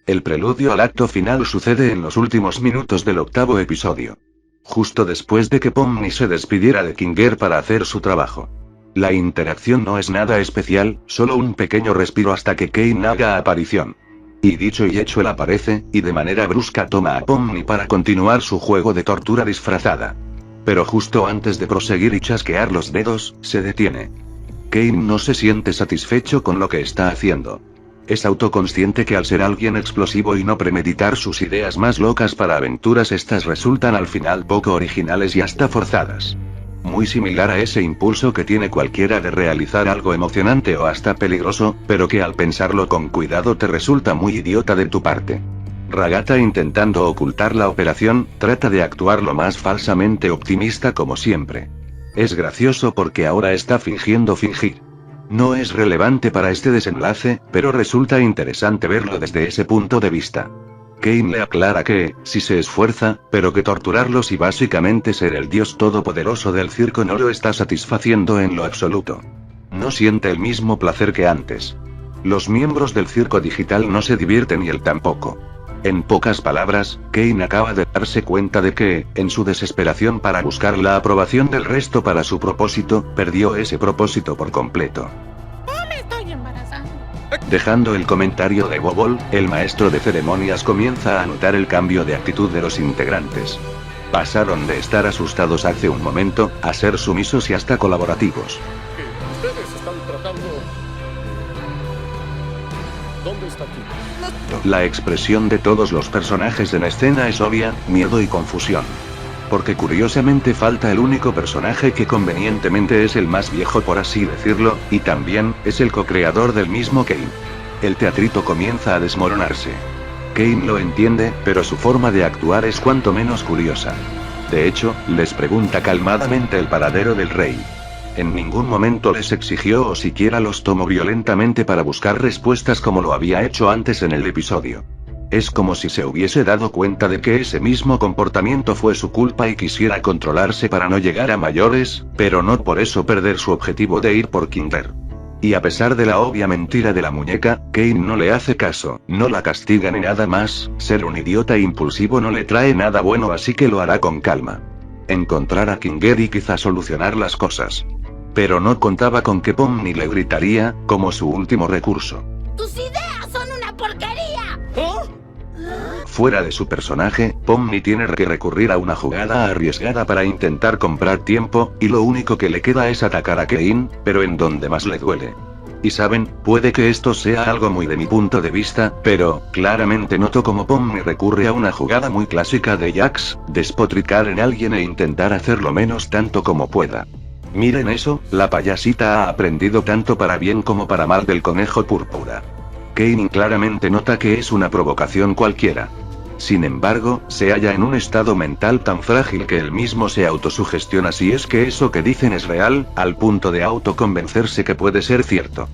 El preludio al acto final sucede en los últimos minutos del 8º episodio. Justo después de que Pomni se despidiera de Kinger para hacer su trabajo. La interacción no es nada especial, solo un pequeño respiro hasta que Kane haga aparición. Y dicho y hecho él aparece, y de manera brusca toma a Pomni para continuar su juego de tortura disfrazada. Pero justo antes de proseguir y chasquear los dedos, se detiene. Kane no se siente satisfecho con lo que está haciendo. Es autoconsciente que al ser alguien explosivo y no premeditar sus ideas más locas para aventuras, estas resultan al final poco originales y hasta forzadas. Muy similar a ese impulso que tiene cualquiera de realizar algo emocionante o hasta peligroso, pero que al pensarlo con cuidado te resulta muy idiota de tu parte. Ragata, intentando ocultar la operación, trata de actuar lo más falsamente optimista como siempre. Es gracioso porque ahora está fingiendo fingir. No es relevante para este desenlace, pero resulta interesante verlo desde ese punto de vista. Kane le aclara que, si se esfuerza, pero que torturarlos y básicamente ser el dios todopoderoso del circo no lo está satisfaciendo en lo absoluto. No siente el mismo placer que antes. Los miembros del circo digital no se divierten y él tampoco. En pocas palabras, Kane acaba de darse cuenta de que, en su desesperación para buscar la aprobación del resto para su propósito, perdió ese propósito por completo. Dejando el comentario de Bobol, el maestro de ceremonias comienza a notar el cambio de actitud de los integrantes. Pasaron de estar asustados hace un momento, a ser sumisos y hasta colaborativos. Ustedes están tratando... ¿Dónde está aquí? La expresión de todos los personajes en escena es obvia, miedo y confusión. Porque curiosamente falta el único personaje que convenientemente es el más viejo por así decirlo, y también, es el co-creador del mismo Kane. El teatrito comienza a desmoronarse. Kane lo entiende, pero su forma de actuar es cuanto menos curiosa. De hecho, les pregunta calmadamente el paradero del rey. En ningún momento les exigió o siquiera los tomó violentamente para buscar respuestas como lo había hecho antes en el episodio. Es como si se hubiese dado cuenta de que ese mismo comportamiento fue su culpa y quisiera controlarse para no llegar a mayores, pero no por eso perder su objetivo de ir por Kinger. Y a pesar de la obvia mentira de la muñeca, Kane no le hace caso, no la castiga ni nada más. Ser un idiota impulsivo no le trae nada bueno, así que lo hará con calma. Encontrar a Kinger y quizá solucionar las cosas. Pero no contaba con que Pomni le gritaría, como su último recurso. ¡Tus ideas son una porquería! Fuera de su personaje, Pomni tiene que recurrir a una jugada arriesgada para intentar comprar tiempo, y lo único que le queda es atacar a Kane, pero en donde más le duele. Y saben, puede que esto sea algo muy de mi punto de vista, pero, claramente noto como Pomni recurre a una jugada muy clásica de Jax, despotricar en alguien e intentar hacerlo menos tanto como pueda. Miren eso, la payasita ha aprendido tanto para bien como para mal del conejo púrpura. Kane claramente nota que es una provocación cualquiera. Sin embargo, se halla en un estado mental tan frágil que él mismo se autosugestiona si es que eso que dicen es real, al punto de autoconvencerse que puede ser cierto.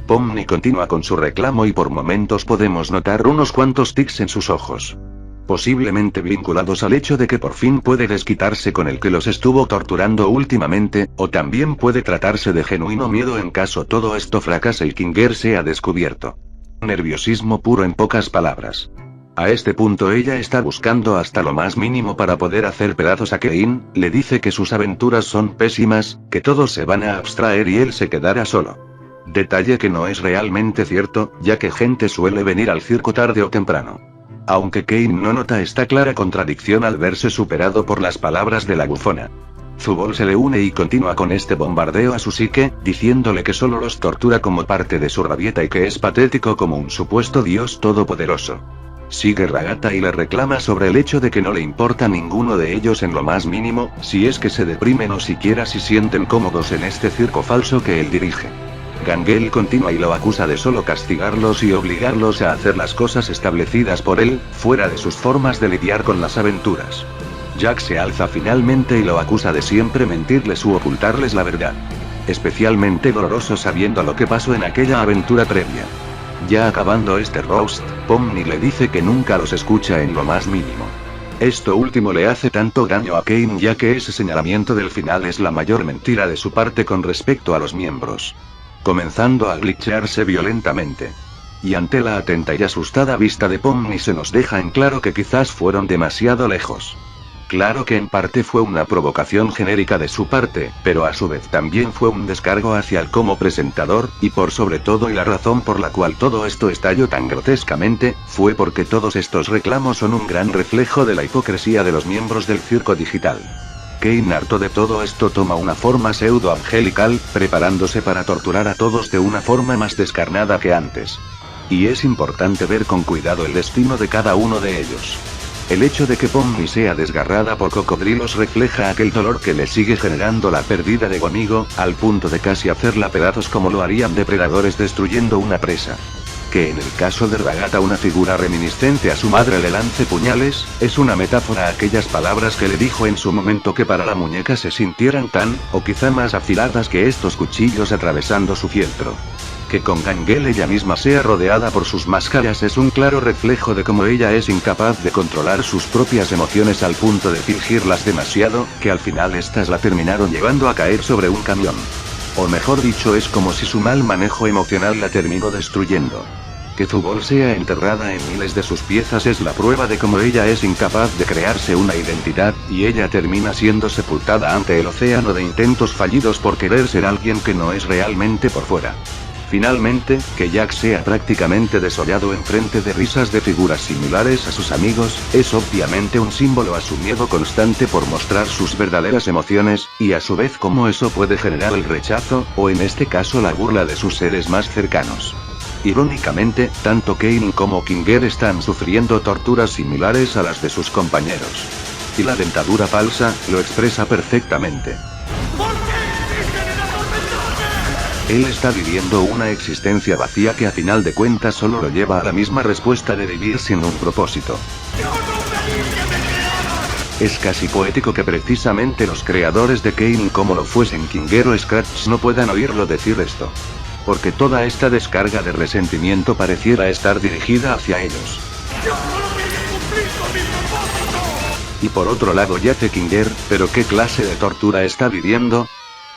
Pomni continúa con su reclamo y por momentos podemos notar unos cuantos tics en sus ojos. Posiblemente vinculados al hecho de que por fin puede desquitarse con el que los estuvo torturando últimamente, o también puede tratarse de genuino miedo en caso todo esto fracase y Kinger sea descubierto. Nerviosismo puro en pocas palabras. A este punto ella está buscando hasta lo más mínimo para poder hacer pedazos a Kane, le dice que sus aventuras son pésimas, que todos se van a abstraer y él se quedará solo. Detalle que no es realmente cierto, ya que gente suele venir al circo tarde o temprano. Aunque Kane no nota esta clara contradicción al verse superado por las palabras de la bufona. Zubol se le une y continúa con este bombardeo a su psique, diciéndole que solo los tortura como parte de su rabieta y que es patético como un supuesto dios todopoderoso. Sigue Ragata y le reclama sobre el hecho de que no le importa ninguno de ellos en lo más mínimo, si es que se deprimen o siquiera si sienten cómodos en este circo falso que él dirige. Gangel continúa y lo acusa de solo castigarlos y obligarlos a hacer las cosas establecidas por él, fuera de sus formas de lidiar con las aventuras. Jack se alza finalmente y lo acusa de siempre mentirles u ocultarles la verdad. Especialmente doloroso sabiendo lo que pasó en aquella aventura previa. Ya acabando este roast, Pomni le dice que nunca los escucha en lo más mínimo. Esto último le hace tanto daño a Kane ya que ese señalamiento del final es la mayor mentira de su parte con respecto a los miembros. Comenzando a glitchearse violentamente. Y ante la atenta y asustada vista de Pomni se nos deja en claro que quizás fueron demasiado lejos. Claro que en parte fue una provocación genérica de su parte, pero a su vez también fue un descargo hacia el como presentador, y por sobre todo y la razón por la cual todo esto estalló tan grotescamente, fue porque todos estos reclamos son un gran reflejo de la hipocresía de los miembros del circo digital. Kane, harto de todo esto, toma una forma pseudo-angelical, preparándose para torturar a todos de una forma más descarnada que antes. Y es importante ver con cuidado el destino de cada uno de ellos. El hecho de que Pomni sea desgarrada por cocodrilos refleja aquel dolor que le sigue generando la pérdida de su amigo, al punto de casi hacerla pedazos como lo harían depredadores destruyendo una presa. Que en el caso de Ragata, una figura reminiscente a su madre, le lance puñales, es una metáfora a aquellas palabras que le dijo en su momento, que para la muñeca se sintieran tan, o quizá más afiladas que estos cuchillos atravesando su fieltro. Que con Gangel ella misma sea rodeada por sus máscaras es un claro reflejo de cómo ella es incapaz de controlar sus propias emociones al punto de fingirlas demasiado, que al final estas la terminaron llevando a caer sobre un camión. O mejor dicho, es como si su mal manejo emocional la terminó destruyendo. Que Zubol sea enterrada en miles de sus piezas es la prueba de cómo ella es incapaz de crearse una identidad, y ella termina siendo sepultada ante el océano de intentos fallidos por querer ser alguien que no es realmente por fuera. Finalmente, que Jack sea prácticamente desollado enfrente de risas de figuras similares a sus amigos, es obviamente un símbolo a su miedo constante por mostrar sus verdaderas emociones, y a su vez cómo eso puede generar el rechazo, o en este caso la burla de sus seres más cercanos. Irónicamente, tanto Kane como Kinger están sufriendo torturas similares a las de sus compañeros. Y la dentadura falsa lo expresa perfectamente. Él está viviendo una existencia vacía que a final de cuentas solo lo lleva a la misma respuesta de vivir sin un propósito. Es casi poético que precisamente los creadores de Kane, como lo fuesen Kinger o Scratch, no puedan oírlo decir esto. Porque toda esta descarga de resentimiento pareciera estar dirigida hacia ellos. Y por otro lado yace Kinger, pero ¿qué clase de tortura está viviendo?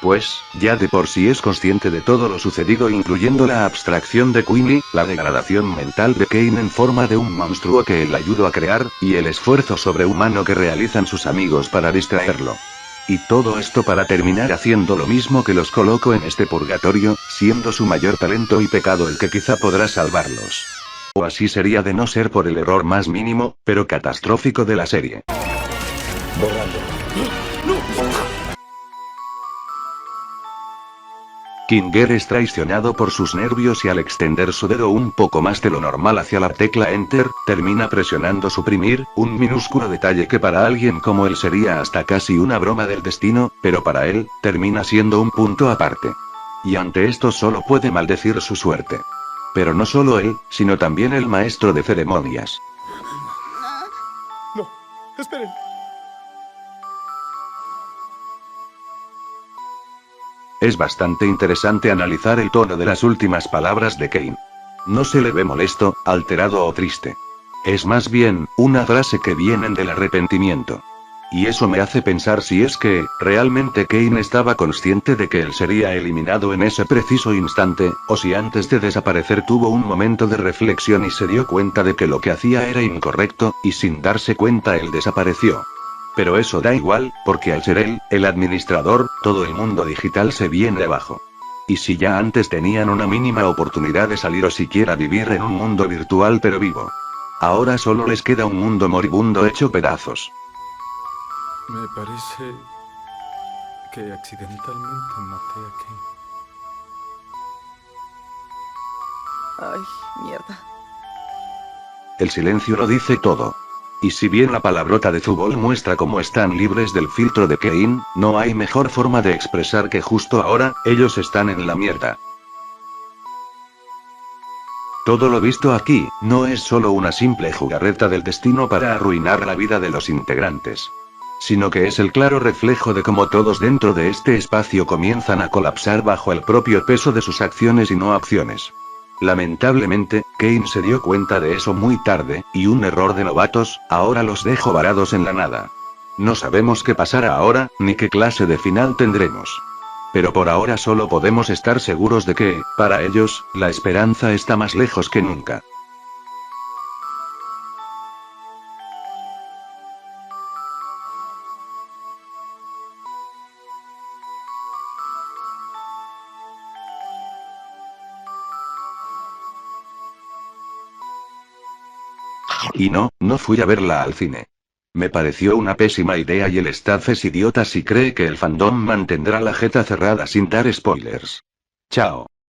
Pues, ya de por sí es consciente de todo lo sucedido, incluyendo la abstracción de Queenie, la degradación mental de Kane en forma de un monstruo que él ayudó a crear, y el esfuerzo sobrehumano que realizan sus amigos para distraerlo. Y todo esto para terminar haciendo lo mismo que los colocó en este purgatorio, siendo su mayor talento y pecado el que quizá podrá salvarlos. O así sería de no ser por el error más mínimo, pero catastrófico de la serie. Borrando. Kinger es traicionado por sus nervios y al extender su dedo un poco más de lo normal hacia la tecla Enter, termina presionando suprimir, un minúsculo detalle que para alguien como él sería hasta casi una broma del destino, pero para él, termina siendo un punto aparte. Y ante esto solo puede maldecir su suerte. Pero no solo él, sino también el maestro de ceremonias. No, esperen. Es bastante interesante analizar el tono de las últimas palabras de Kane. No se le ve molesto, alterado o triste. Es más bien, una frase que vienen del arrepentimiento. Y eso me hace pensar si es que, realmente Kane estaba consciente de que él sería eliminado en ese preciso instante, o si antes de desaparecer tuvo un momento de reflexión y se dio cuenta de que lo que hacía era incorrecto, y sin darse cuenta él desapareció. Pero eso da igual, porque al ser él, el administrador, todo el mundo digital se viene abajo. Y si ya antes tenían una mínima oportunidad de salir o siquiera vivir en un mundo virtual pero vivo. Ahora solo les queda un mundo moribundo hecho pedazos. Me parece que accidentalmente maté a Kane. Ay, mierda. El silencio lo dice todo. Y si bien la palabrota de Zubol muestra cómo están libres del filtro de Kane, no hay mejor forma de expresar que justo ahora, ellos están en la mierda. Todo lo visto aquí, no es solo una simple jugarreta del destino para arruinar la vida de los integrantes. Sino que es el claro reflejo de cómo todos dentro de este espacio comienzan a colapsar bajo el propio peso de sus acciones y no acciones. Lamentablemente, Kane se dio cuenta de eso muy tarde, y un error de novatos, ahora los dejó varados en la nada. No sabemos qué pasará ahora, ni qué clase de final tendremos. Pero por ahora solo podemos estar seguros de que, para ellos, la esperanza está más lejos que nunca. Y no fui a verla al cine. Me pareció una pésima idea y el staff es idiota si cree que el fandom mantendrá la jeta cerrada sin dar spoilers. Chao.